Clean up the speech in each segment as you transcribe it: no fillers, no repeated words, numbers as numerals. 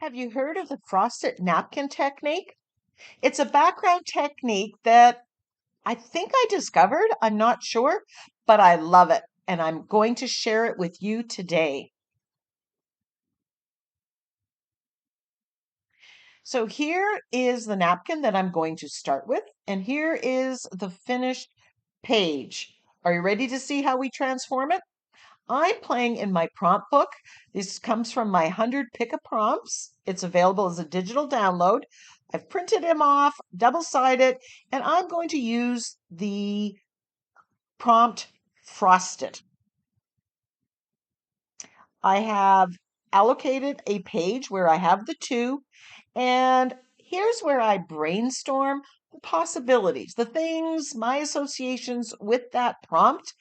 Have you heard of the frosted napkin technique? It's a background technique that I think I discovered. I'm not sure, but I love it. And I'm going to share it with you today. So here is the napkin that I'm going to start with. And here is the finished page. Are you ready to see how we transform it? I'm playing in my prompt book. This comes from my 100 Pick a Prompts. It's available as a digital download. I've printed them off, double-sided, and I'm going to use the prompt frosted. I have allocated a page where I have the two, and here's where I brainstorm the possibilities, the things, my associations with that prompt.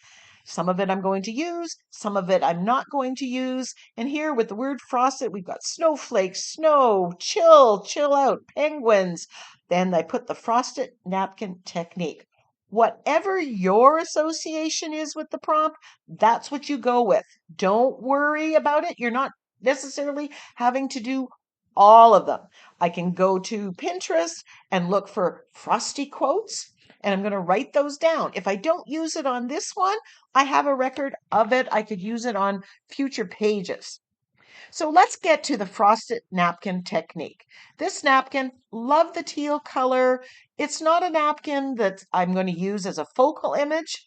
Some of it I'm going to use, some of it I'm not going to use. And here with the word frosted, we've got snowflakes, snow, chill out, penguins. Then I put the frosted napkin technique. Whatever your association is with the prompt, that's what you go with. Don't worry about it. You're not necessarily having to do all of them. I can go to Pinterest and look for frosty quotes, and I'm going to write those down. If I don't use it on this one, I have a record of it. I could use it on future pages. So let's get to the frosted napkin technique. This napkin, love the teal color. It's not a napkin that I'm going to use as a focal image.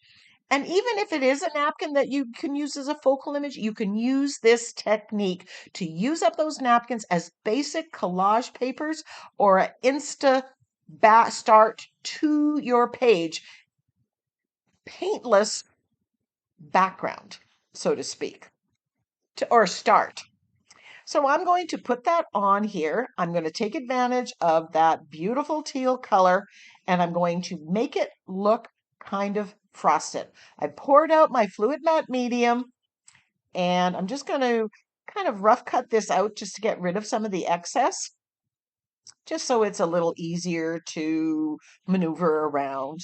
And even if it is a napkin that you can use as a focal image, you can use this technique to use up those napkins as basic collage papers or an Insta start to your page, paintless background, so to speak, or start. So I'm going to put that on here. I'm going to take advantage of that beautiful teal color and I'm going to make it look kind of frosted. I poured out my fluid matte medium and I'm just going to kind of rough cut this out just to get rid of some of the excess, just so it's a little easier to maneuver around.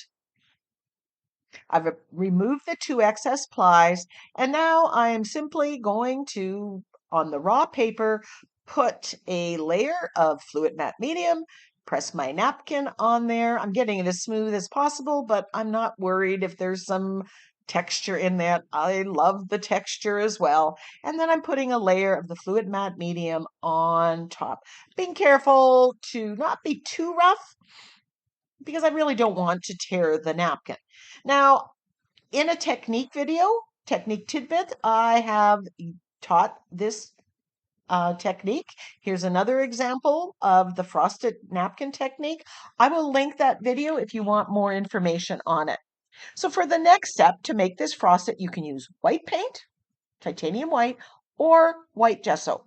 I've removed the two excess plies, and now I am simply going to, on the raw paper, put a layer of fluid matte medium, press my napkin on there. I'm getting it as smooth as possible, but I'm not worried if there's some texture in that. I love the texture as well. And then I'm putting a layer of the fluid matte medium on top. Being careful to not be too rough because I really don't want to tear the napkin. Now, in a technique video, technique tidbit, I have taught this technique. Here's another example of the frosted napkin technique. I will link that video if you want more information on it. So for the next step, to make this frosted, you can use white paint, titanium white, or white gesso.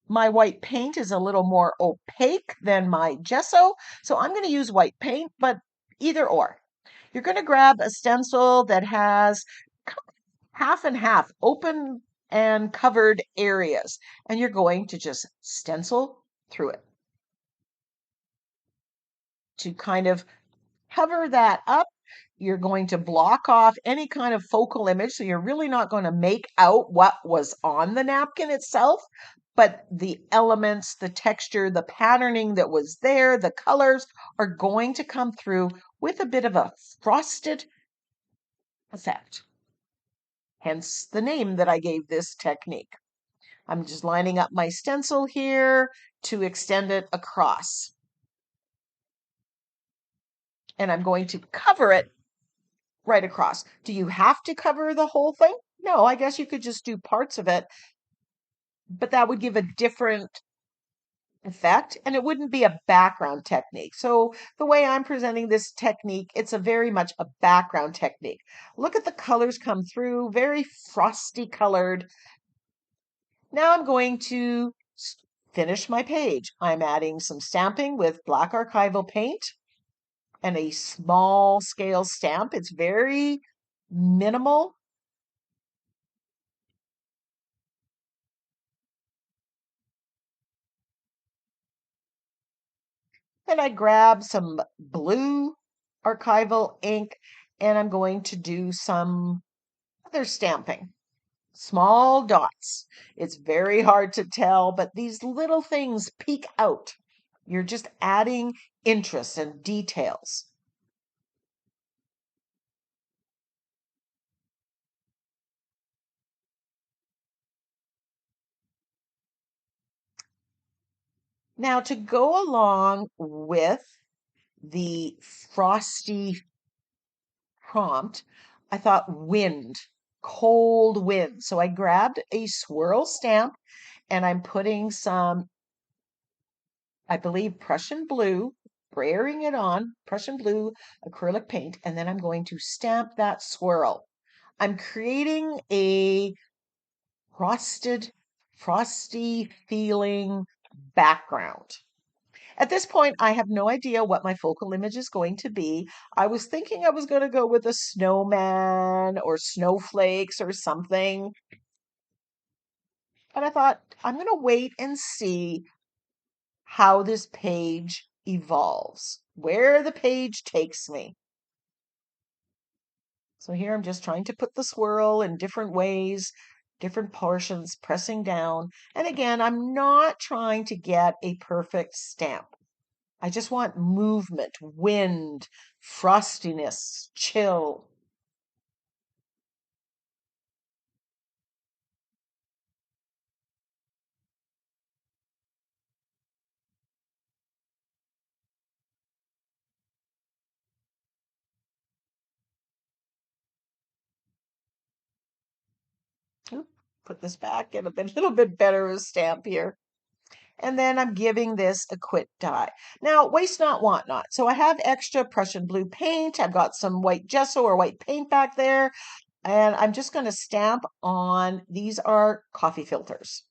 My white paint is a little more opaque than my gesso, so I'm going to use white paint, but either or. You're going to grab a stencil that has half and half, open and covered areas, and you're going to just stencil through it to kind of cover that up. You're going to block off any kind of focal image, so you're really not going to make out what was on the napkin itself, but the elements, the texture, the patterning that was there, the colors are going to come through with a bit of a frosted effect. Hence the name that I gave this technique. I'm just lining up my stencil here to extend it across. And I'm going to cover it right across. Do you have to cover the whole thing? No, I guess you could just do parts of it, but that would give a different effect and it wouldn't be a background technique. So the way I'm presenting this technique, it's a very much a background technique. Look at the colors come through, very frosty colored. Now I'm going to finish my page. I'm adding some stamping with black archival paint and a small scale stamp. It's very minimal. Then I grab some blue archival ink and I'm going to do some other stamping. small dots. It's very hard to tell, but these little things peek out. You're just adding interest and details. Now, to go along with the frosty prompt, I thought wind, cold wind. So I grabbed a swirl stamp and I'm putting some, I believe, Prussian blue, spraying it on, Prussian blue acrylic paint, and then I'm going to stamp that swirl. I'm creating a frosted, frosty feeling background. At this point, I have no idea what my focal image is going to be. I was thinking I was going to go with a snowman or snowflakes or something, but I thought I'm going to wait and see how this page evolves, where the page takes me. So here I'm just trying to put the swirl in different ways, different portions, pressing down. And again, I'm not trying to get a perfect stamp. I just want movement, wind, frostiness, chill. Oop, put this back, get a little bit better of a stamp here. And then I'm giving this a quick dye. Now, waste not, want not. So I have extra Prussian blue paint. I've got some white gesso or white paint back there. And I'm just going to stamp on, these are coffee filters.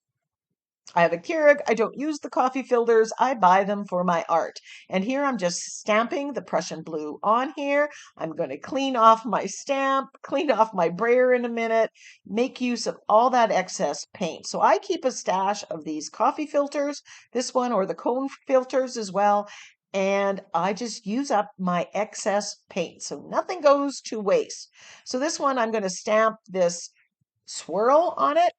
I have a Keurig. I don't use the coffee filters. I buy them for my art. And here I'm just stamping the Prussian blue on here. I'm going to clean off my stamp, clean off my brayer in a minute, make use of all that excess paint. So I keep a stash of these coffee filters, this one or the cone filters as well. And I just use up my excess paint. So nothing goes to waste. So this one, I'm going to stamp this swirl on it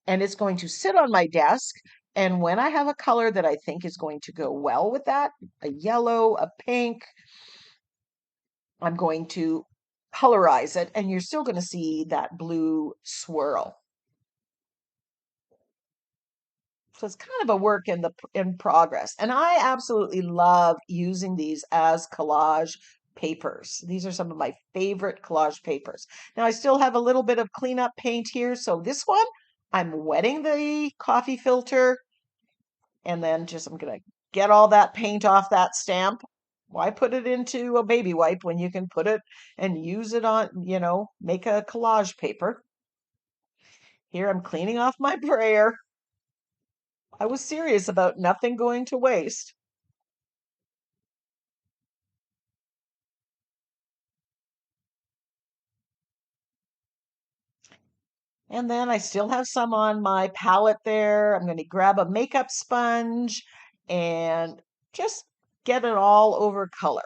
and it's going to sit on my desk. And when I have a color that I think is going to go well with that, a yellow, a pink, I'm going to colorize it, and you're still going to see that blue swirl. So it's kind of a work in progress. And I absolutely love using these as collage papers. These are some of my favorite collage papers. Now I still have a little bit of cleanup paint here. So this one, I'm wetting the coffee filter and then just I'm gonna get all that paint off that stamp. Why put it into a baby wipe when you can put it and use it on, make a collage paper. Here I'm cleaning off my brayer. I was serious about nothing going to waste. And then I still have some on my palette there. I'm going to grab a makeup sponge and just get it all over color.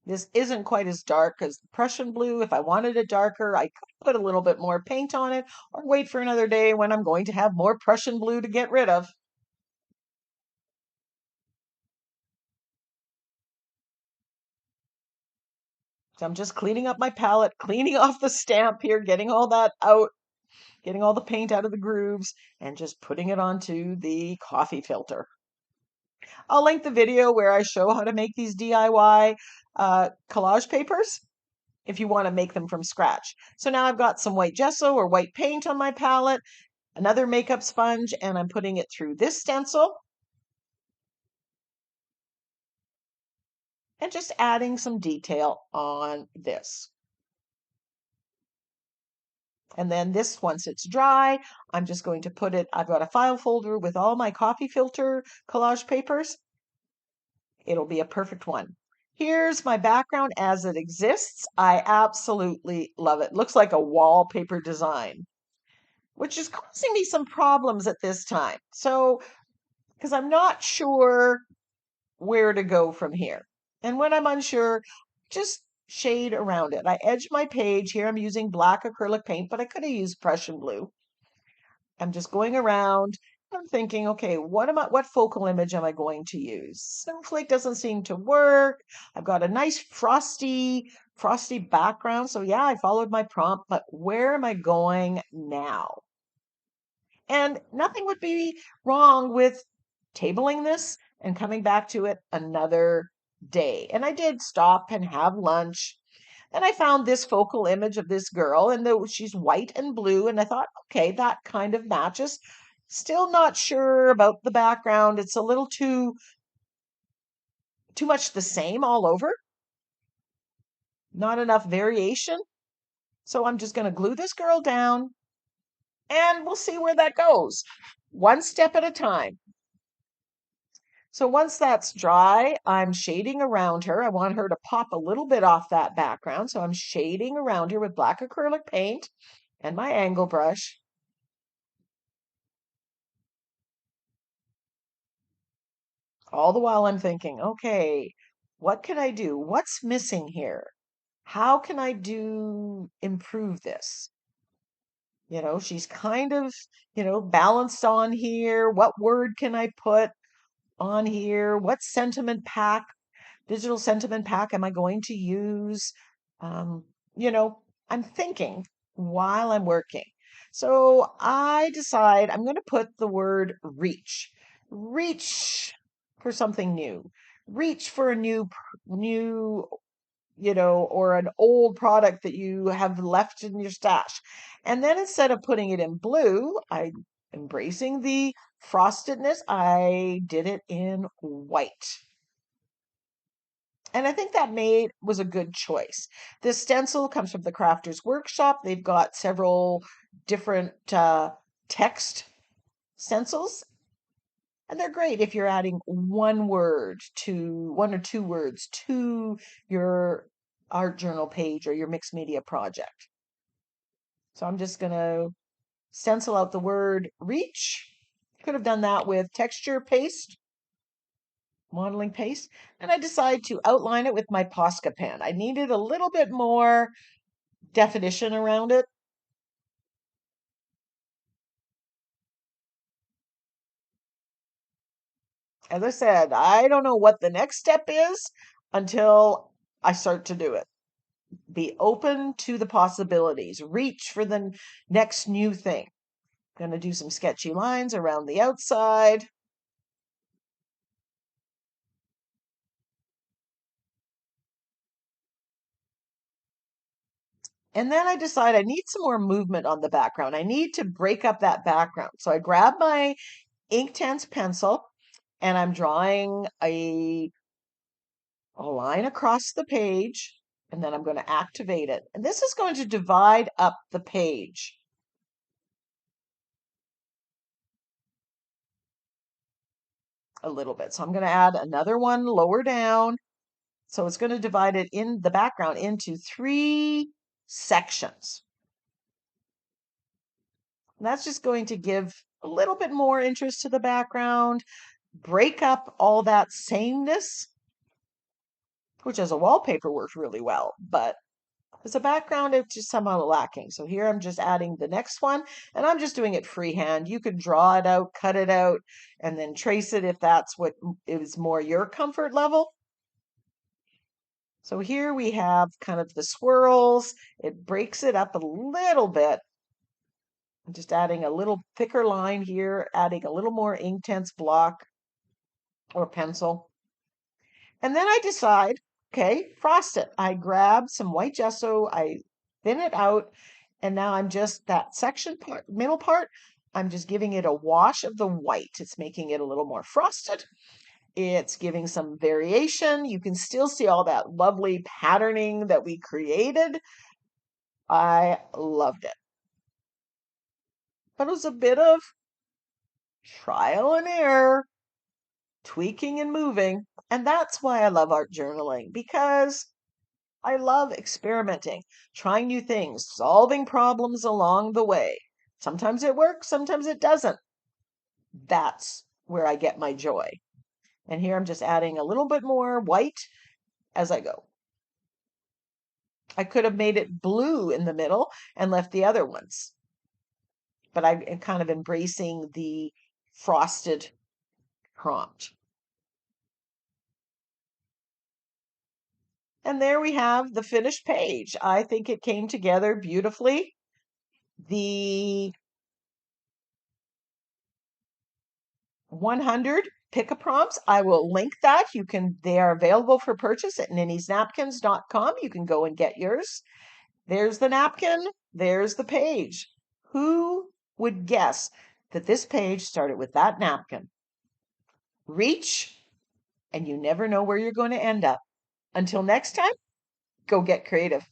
This isn't quite as dark as the Prussian blue. If I wanted it darker, I could put a little bit more paint on it or wait for another day when I'm going to have more Prussian blue to get rid of. So I'm just cleaning up my palette, cleaning off the stamp here, getting all that out, getting all the paint out of the grooves, and just putting it onto the coffee filter. I'll link the video where I show how to make these DIY collage papers if you want to make them from scratch. So now I've got some white gesso or white paint on my palette, another makeup sponge, and I'm putting it through this stencil and just adding some detail on this. And then this, once it's dry, I'm just going to put it, I've got a file folder with all my coffee filter collage papers. It'll be a perfect one. Here's my background as it exists. I absolutely love it. Looks like a wallpaper design, which is causing me some problems at this time. So, because I'm not sure where to go from here. And when I'm unsure, just shade around it. I edge my page here. I'm using black acrylic paint, but I could have used Prussian blue. I'm just going around. I'm thinking, okay, what focal image am I going to use? Snowflake doesn't seem to work. I've got a nice frosty background. So yeah, I followed my prompt, but where am I going now? And nothing would be wrong with tabling this and coming back to it another day. And I did stop and have lunch. And I found this focal image of this girl, and she's white and blue. And I thought, okay, that kind of matches. Still not sure about the background. It's a little too much the same all over. Not enough variation. So I'm just going to glue this girl down, and we'll see where that goes. One step at a time. So once that's dry, I'm shading around her. I want her to pop a little bit off that background. So I'm shading around her with black acrylic paint and my angle brush. All the while I'm thinking, okay, what can I do? What's missing here? How can I improve this? She's kind of, balanced on here. What word can I put on here? What digital sentiment pack am I going to use? Um, you know, I'm thinking while I'm working. So I decide I'm going to put the word reach. Reach for something new. Reach for a new, or an old product that you have left in your stash. And then instead of putting it in blue, embracing the frostedness, I did it in white. And I think that made was a good choice. This stencil comes from the Crafters Workshop. They've got several different text stencils, and they're great if you're adding one or two words to your art journal page or your mixed media project. So I'm just going to stencil out the word reach. Could have done that with texture paste, modeling paste, and I decided to outline it with my Posca pen. I needed a little bit more definition around it. As I said, I don't know what the next step is until I start to do it. Be open to the possibilities. Reach for the next new thing. Going to do some sketchy lines around the outside. And then I decide I need some more movement on the background. I need to break up that background. So I grab my Inktense pencil and I'm drawing a line across the page, and then I'm going to activate it. And this is going to divide up the page. A little bit. So I'm going to add another one lower down. So it's going to divide it in the background into 3 sections. And that's just going to give a little bit more interest to the background, break up all that sameness, which as a wallpaper works really well, but as a background, it's just somehow lacking. So here I'm just adding the next one, and I'm just doing it freehand. You could draw it out, cut it out, and then trace it if that's what is more your comfort level. So here we have kind of the swirls. It breaks it up a little bit. I'm just adding a little thicker line here, adding a little more Inktense block or pencil. And then I decide, okay, frost it. I grab some white gesso, I thin it out, and now I'm just that middle part, I'm just giving it a wash of the white. It's making it a little more frosted. It's giving some variation. You can still see all that lovely patterning that we created. I loved it. But it was a bit of trial and error, tweaking and moving. And that's why I love art journaling, because I love experimenting, trying new things, solving problems along the way. Sometimes it works, sometimes it doesn't. That's where I get my joy. And here I'm just adding a little bit more white as I go. I could have made it blue in the middle and left the other ones, but I'm kind of embracing the frosted prompt. And there we have the finished page. I think it came together beautifully. The 100 pick-a-prompts, I will link that. They are available for purchase at NINNYSNAPKINS.com. You can go and get yours. There's the napkin, there's the page. Who would guess that this page started with that napkin? Reach, and you never know where you're going to end up. Until next time, go get creative.